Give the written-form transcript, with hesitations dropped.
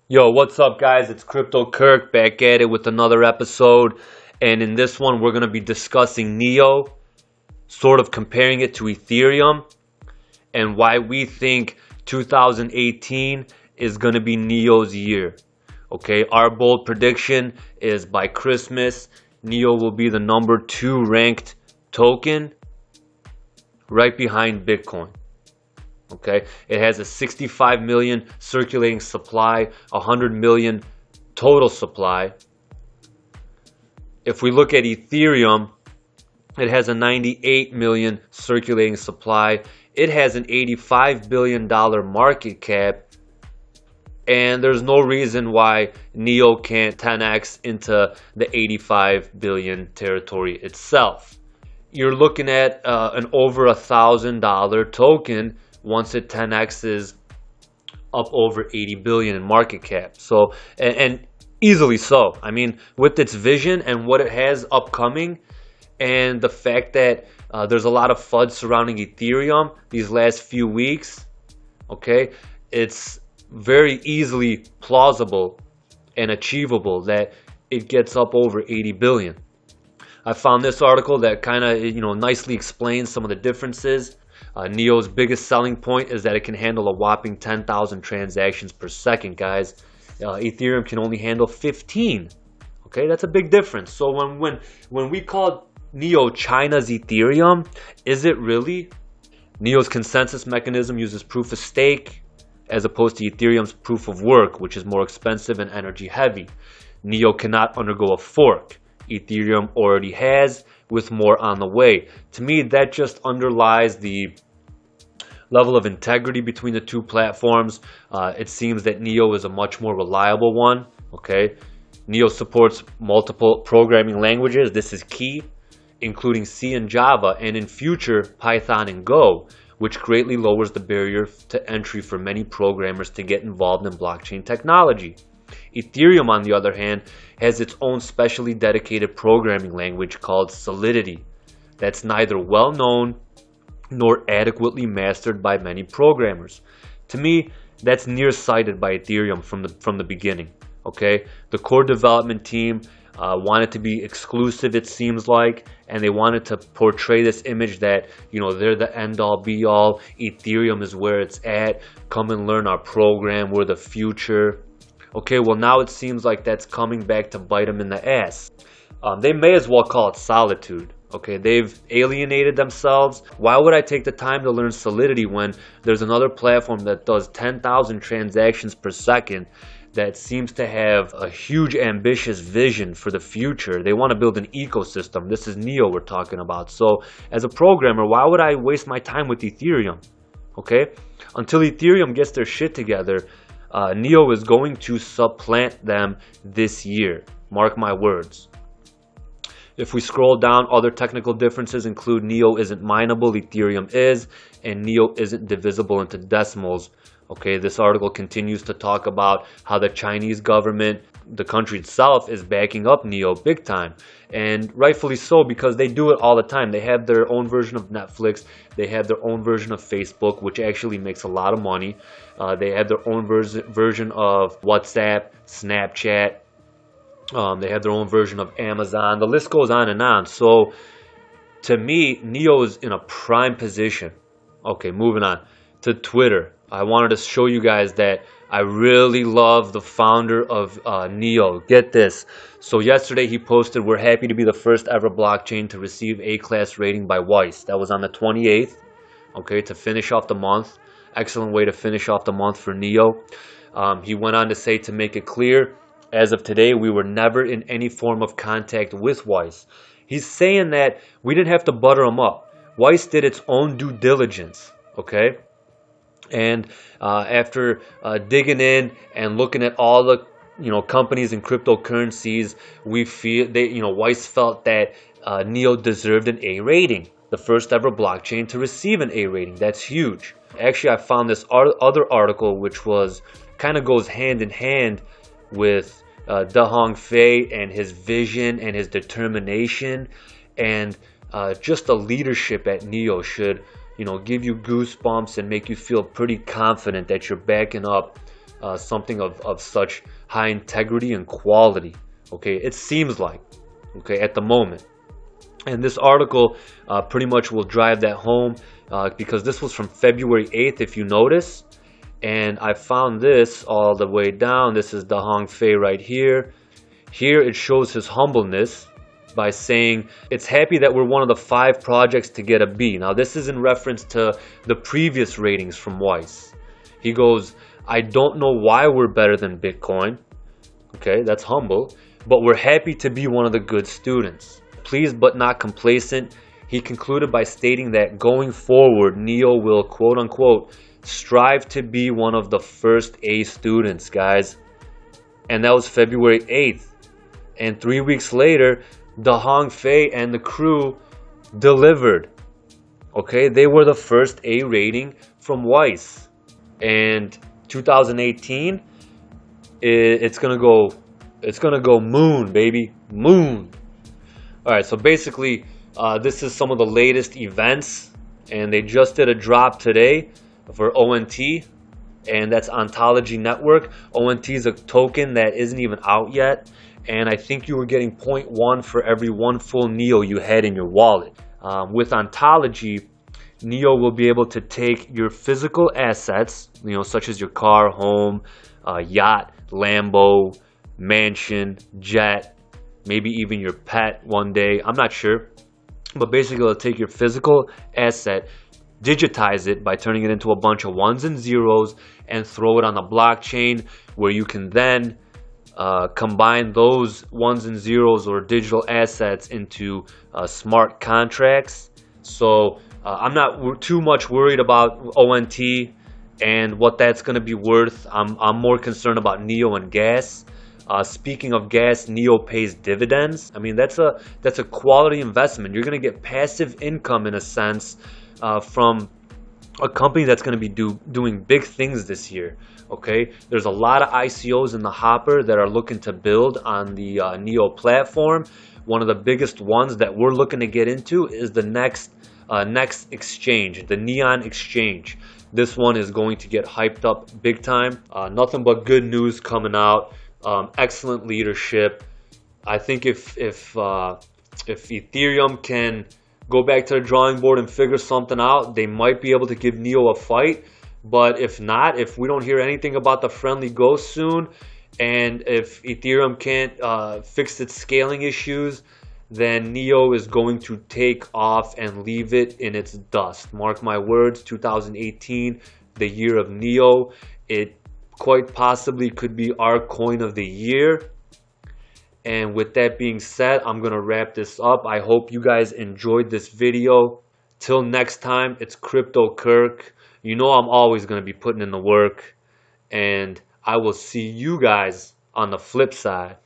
Yo, what's up, guys? It's Crypto Kirk back at it with another episode. And in this one, we're going to be discussing NEO, sort of comparing it to Ethereum, and why we think 2018 is going to be NEO's year. Okay, our bold prediction is by Christmas, NEO will be the #2 ranked token right behind Bitcoin. Okay, it has a 65 million circulating supply, 100 million total supply. If we look at Ethereum, it has a 98 million circulating supply. It has an $85 billion market cap. And there's no reason why NEO can't 10x into the 85 billion territory itself. You're looking at an over $1,000 token once it 10x's up over 80 billion in market cap. So, and easily so. I mean, with its vision and what it has upcoming, and the fact that there's a lot of FUD surrounding Ethereum these last few weeks, okay, it's very easily plausible and achievable that it gets up over 80 billion. I found this article that kind of, nicely explains some of the differences. NEO's biggest selling point is that it can handle a whopping 10,000 transactions per second, guys. Ethereum can only handle 15. Okay, that's a big difference. So when we call NEO China's Ethereum, is it really? NEO's consensus mechanism uses proof of stake as opposed to Ethereum's proof of work, which is more expensive and energy heavy. NEO cannot undergo a fork. Ethereum already has, with more on the way. To me, that just underlies the level of integrity between the two platforms. It seems that NEO is a much more reliable one. Okay, NEO supports multiple programming languages. This is key, including C and Java, and in future Python and Go, which greatly lowers the barrier to entry for many programmers to get involved in blockchain technology. Ethereum, on the other hand, has its own specially dedicated programming language called Solidity that's neither well known nor adequately mastered by many programmers. To me, that's nearsighted by Ethereum from the beginning. Okay, the core development team wanted to be exclusive, it seems like, and they wanted to portray this image that, they're the end-all be-all. Ethereum is where it's at. Come and learn our program. We're the future. Okay, well, now it seems like that's coming back to bite them in the ass. They may as well call it solitude. Okay, they've alienated themselves. Why would I take the time to learn Solidity when there's another platform that does 10,000 transactions per second that seems to have a huge ambitious vision for the future? They want to build an ecosystem. This is NEO we're talking about. So as a programmer, why would I waste my time with Ethereum? Okay, until Ethereum gets their shit together, NEO is going to supplant them this year. Mark my words. If we scroll down, other technical differences include NEO isn't mineable, Ethereum is, and NEO isn't divisible into decimals. Okay, this article continues to talk about how the Chinese government, the country itself, is backing up NEO big time. And rightfully so, because they do it all the time. They have their own version of Netflix. They have their own version of Facebook, which actually makes a lot of money. They have their own version of WhatsApp, Snapchat. They have their own version of Amazon. The list goes on and on. So to me, NEO is in a prime position. Okay, moving on to Twitter. I wanted to show you guys that I really love the founder of NEO. Get this. So yesterday he posted, "We're happy to be the first ever blockchain to receive A-class rating by Weiss." That was on the 28th. Okay, to finish off the month. Excellent way to finish off the month for NEO. He went on to say, to make it clear, as of today, we were never in any form of contact with Weiss. He's saying that we didn't have to butter him up. Weiss did its own due diligence. Okay. And after digging in and looking at all the companies and cryptocurrencies, we feel Weiss felt that NEO deserved an A rating, the first ever blockchain to receive an A rating. That's huge. Actually, I found this other article which was kind of goes hand in hand with Dehong Fei and his vision and his determination, and just the leadership at NEO should give you goosebumps and make you feel pretty confident that you're backing up something of such high integrity and quality. Okay, it seems like, okay, at the moment. And this article pretty much will drive that home because this was from February 8th, if you notice. And I found this all the way down. This is the Hong Fei right here. Here it shows his humbleness by saying it's happy that we're one of the 5 projects to get a B. Now this is in reference to the previous ratings from Weiss. He goes, I don't know why we're better than Bitcoin. Okay, that's humble. But we're happy to be one of the good students. Pleased but not complacent, he concluded by stating that going forward, NEO will, quote unquote, strive to be one of the first A students, guys. And that was February 8th. And 3 weeks later, the Hong Fei and the crew delivered. Okay, they were the first A rating from Weiss. And 2018, it's gonna go moon, baby, moon. All right, so basically, this is some of the latest events, and they just did a drop today for ONT, and that's Ontology Network. ONT is a token that isn't even out yet, and I think you were getting 0.1 for every 1 full NEO you had in your wallet. With Ontology, NEO will be able to take your physical assets, such as your car, home, yacht, Lambo, mansion, jet, maybe even your pet one day, I'm not sure. But basically, it'll take your physical asset, digitize it by turning it into a bunch of ones and zeros, and throw it on the blockchain, where you can then combine those ones and zeros or digital assets into smart contracts. So I'm not too much worried about ONT and what that's going to be worth. I'm more concerned about NEO and gas. Speaking of gas, NEO pays dividends. I mean, that's a quality investment. You're going to get passive income in a sense from a company that's going to be doing big things this year. Okay, there's a lot of ICOs in the hopper that are looking to build on the NEO platform. One of the biggest ones that we're looking to get into is the next exchange, the Neon Exchange. This one is going to get hyped up big time. Nothing but good news coming out. Excellent leadership. I think if Ethereum can go back to the drawing board and figure something out, they might be able to give NEO a fight. But if not, if we don't hear anything about the friendly ghost soon, and if Ethereum can't fix its scaling issues, then NEO is going to take off and leave it in its dust. Mark my words, 2018, the year of NEO. It quite possibly could be our coin of the year. And with that being said, I'm going to wrap this up. I hope you guys enjoyed this video. Till next time, it's Crypto Kirk. You know I'm always going to be putting in the work. And I will see you guys on the flip side.